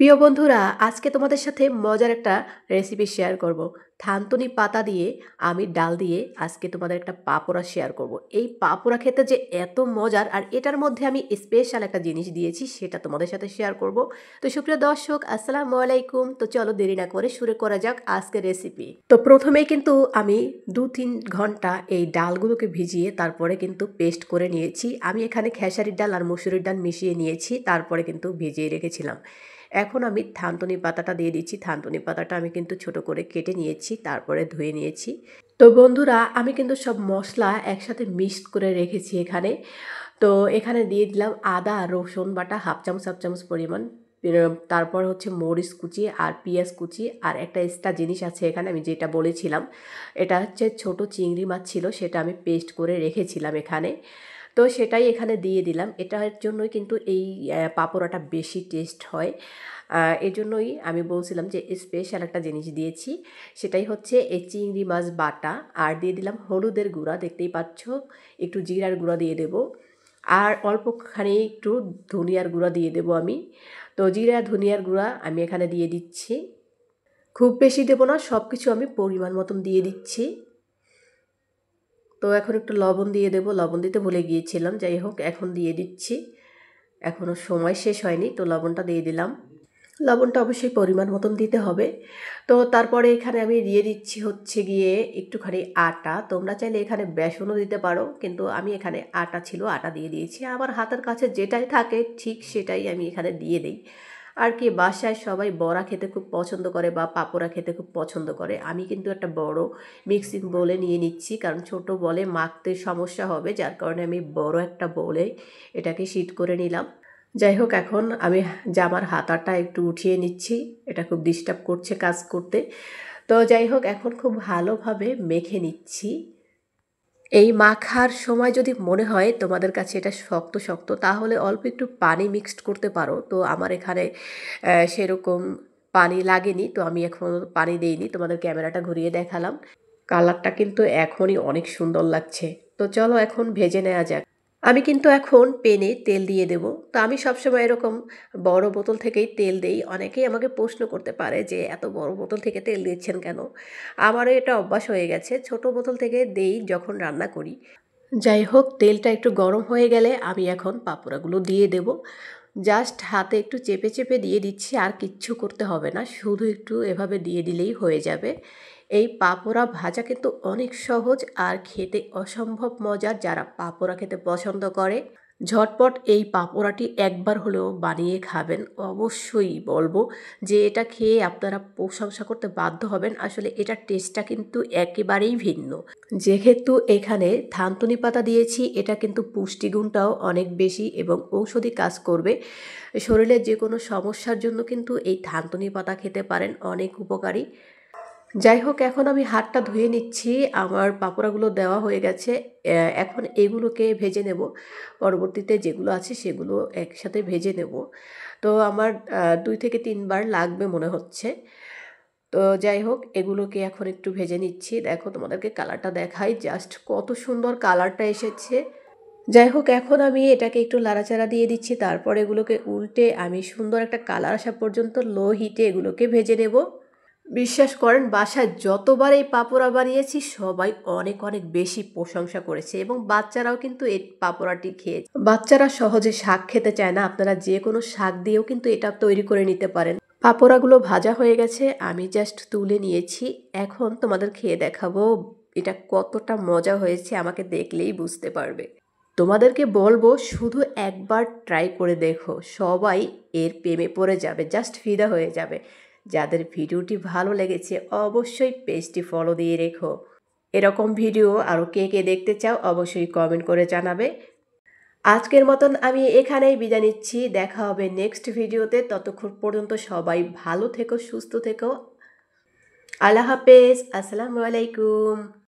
প্রিয় বন্ধুরা, আজকে তোমাদের সাথে মজার একটা রেসিপি শেয়ার করব। থানতুনি পাতা দিয়ে আমি ডাল দিয়ে আজকে তোমাদের একটা পাপোড়া শেয়ার করব। এই পাপোড়া খেতে যে এত মজার, আর এটার মধ্যে আমি স্পেশাল একটা জিনিস দিয়েছি, সেটা তোমাদের সাথে শেয়ার করব। তো সুপ্রিয় দর্শক, আসসালামু আলাইকুম। তো চলো দেরি না করে শুরু করা যাক আজকের রেসিপি। তো প্রথমেই কিন্তু আমি 2-3 ঘন্টা এই ডালগুলোকে ভিজিয়ে তারপরে কিন্তু পেস্ট করে নিয়েছি। আমি এখানে খেসারির ডাল আর মসুরির ডাল মিশিয়ে নিয়েছি, তারপরে কিন্তু ভিজিয়ে রেখেছিলাম। এখন আমি থানতুনি পাতাটা দিয়ে দিচ্ছি। থানতুনি পাতাটা আমি কিন্তু ছোট করে কেটে নিয়েছি, তারপরে ধুয়ে নিয়েছি। তো বন্ধুরা, আমি কিন্তু সব মশলা একসাথে মিক্সড করে রেখেছি এখানে। তো এখানে দিয়ে দিলাম আদা আর রসুন বাটা হাফ চামচ পরিমাণ। তারপর হচ্ছে মরিচ কুচি আর পেঁয়াজ কুচি, আর একটা এক্সট্রা জিনিস আছে এখানে, আমি যেটা বলেছিলাম, এটা হচ্ছে ছোট চিংড়ি মাছ ছিল, সেটা আমি পেস্ট করে রেখেছিলাম এখানে। তো সেটাই এখানে দিয়ে দিলাম। এটার জন্যই কিন্তু এই পাপোড়াটা বেশি টেস্ট হয়। এজন্যই আমি বলছিলাম যে স্পেশাল একটা জিনিস দিয়েছি, সেটাই হচ্ছে এই চিংড়ি মাছ বাটা। আর দিয়ে দিলাম হলুদের গুঁড়া, দেখতেই পাচ্ছ, একটু জিরার গুঁড়া দিয়ে দেব, আর অল্পখানি একটু ধনিয়ার গুঁড়া দিয়ে দেব আমি। তো জিরা ধনিয়ার গুঁড়া আমি এখানে দিয়ে দিচ্ছি, খুব বেশি দেব না, সব কিছু আমি পরিমাণ মতন দিয়ে দিচ্ছি। তো এখন একটু লবণ দিয়ে দেব, লবণ দিতে ভুলে গিয়েছিলাম, যাই হোক এখন দিয়ে দিচ্ছি। এখনও সময় শেষ হয়নি, তো লবণটা দিয়ে দিলাম। লবণটা অবশ্যই পরিমাণ মতন দিতে হবে। তো তারপরে এখানে আমি দিয়ে দিচ্ছি হচ্ছে গিয়ে একটুখানি আটা। তোমরা চাইলে এখানে বেসনও দিতে পারো, কিন্তু আমি এখানে আটা ছিল, আটা দিয়ে দিয়েছি। আমার হাতের কাছে যেটাই থাকে ঠিক সেটাই আমি এখানে দিয়ে দিই। আর কি, বাসায় সবাই বড়া খেতে খুব পছন্দ করে বা পাপোড়া খেতে খুব পছন্দ করে। আমি কিন্তু একটা বড় মিক্সিং বোলে নিয়ে নিচ্ছি, কারণ ছোট বলে মাখতে সমস্যা হবে, যার কারণে আমি বড় একটা বোলে এটাকে শীট করে নিলাম। যাই হোক, এখন আমি জামার হাতাটা একটু উঠিয়ে নিচ্ছি, এটা খুব ডিস্টার্ব করছে কাজ করতে। তো যাই হোক, এখন খুব ভালোভাবে মেখে নিচ্ছি। এই মাখার সময় যদি মনে হয় তোমাদের কাছে এটা শক্ত শক্ত, তাহলে অল্প একটু পানি মিক্সড করতে পারো। তো আমার এখানে সেরকম পানি লাগেনি, তো আমি এখন পানি দেইনি, তোমাদের ক্যামেরাটা ঘুরিয়ে দেখালাম। কালারটা কিন্তু এখনই অনেক সুন্দর লাগছে। তো চলো এখন ভেজে নেওয়া যাক। আমি কিন্তু এখন পেনে তেল দিয়ে দেব। তো আমি সবসময় এরকম বড় বোতল থেকেই তেল দেই। অনেকেই আমাকে প্রশ্ন করতে পারে যে এত বড় বোতল থেকে তেল দিচ্ছেন কেন? আমারও এটা অভ্যাস হয়ে গেছে, ছোট বোতল থেকে দেই যখন রান্না করি। যাই হোক, তেলটা একটু গরম হয়ে গেলে আমি এখন পাপোড়াগুলো দিয়ে দেব। জাস্ট হাতে একটু চেপে চেপে দিয়ে দিচ্ছি, আর কিচ্ছু করতে হবে না, শুধু একটু এভাবে দিয়ে দিলেই হয়ে যাবে। এই পাপোড়া ভাজা কিন্তু অনেক সহজ আর খেতে অসম্ভব মজার। যারা পাপোড়া খেতে পছন্দ করে, ঝটপট এই পাপোড়াটি একবার হলেও বানিয়ে খাবেন। অবশ্যই বলবো যে এটা খেয়ে আপনারা প্রশংসা করতে বাধ্য হবেন। আসলে এটার টেস্টটা কিন্তু একেবারেই ভিন্ন। যেহেতু এখানে থানতুনি পাতা দিয়েছি, এটা কিন্তু পুষ্টিগুণটাও অনেক বেশি এবং ঔষধি কাজ করবে। শরীরের যে কোনো সমস্যার জন্য কিন্তু এই থানতুনি পাতা খেতে পারেন, অনেক উপকারী। যাই হোক, এখন আমি হাতটা ধুয়ে নিচ্ছি, আমার পাপোড়াগুলো দেওয়া হয়ে গেছে। এখন এগুলোকে ভেজে নেব। পরবর্তীতে যেগুলো আছে সেগুলো একসাথে ভেজে নেব। তো আমার 2 থেকে 3 বার লাগবে মনে হচ্ছে। তো যাই হোক, এগুলোকে এখন একটু ভেজে নিচ্ছি। দেখো তোমাদেরকে কালারটা দেখাই, জাস্ট কত সুন্দর কালারটা এসেছে। যাই হোক, এখন আমি এটাকে একটু নাড়াচাড়া দিয়ে দিচ্ছি, তারপর এগুলোকে উল্টে আমি সুন্দর একটা কালার আসা পর্যন্ত লো হিটে এগুলোকে ভেজে নেব। বিশ্বাস করেন, বাসায় যতবার এই পাপোড়া বানিয়েছি সবাই অনেক অনেক বেশি প্রশংসা করেছে, এবং বাচ্চারাও কিন্তু এই পাপোড়াটি খেয়েছে। বাচ্চারা সহজে শাক খেতে চায় না, আপনারা যে কোনো শাক দিয়েও কিন্তু এটা তৈরি করে নিতে পারেন। পাপোড়াগুলো ভাজা হয়ে গেছে, আমি জাস্ট তুলে নিয়েছি। এখন তোমাদের খেয়ে দেখাবো এটা কতটা মজা হয়েছে, আমাকে দেখলেই বুঝতে পারবে। তোমাদেরকে বলবো শুধু একবার ট্রাই করে দেখো, সবাই এর প্রেমে পড়ে যাবে, জাস্ট ফিদা হয়ে যাবে। যাদের ভিডিওটি ভালো লেগেছে অবশ্যই পেজটি ফলো দিয়ে রেখো। এরকম ভিডিও আরও কে কে দেখতে চাও অবশ্যই কমেন্ট করে জানাবে। আজকের মতন আমি এখানেই বিদায় নিচ্ছি, দেখা হবে নেক্সট ভিডিওতে। ততক্ষণ পর্যন্ত সবাই ভালো থেকো, সুস্থ থেকো। আল্লাহ হাফেজ, আসসালামু আলাইকুম।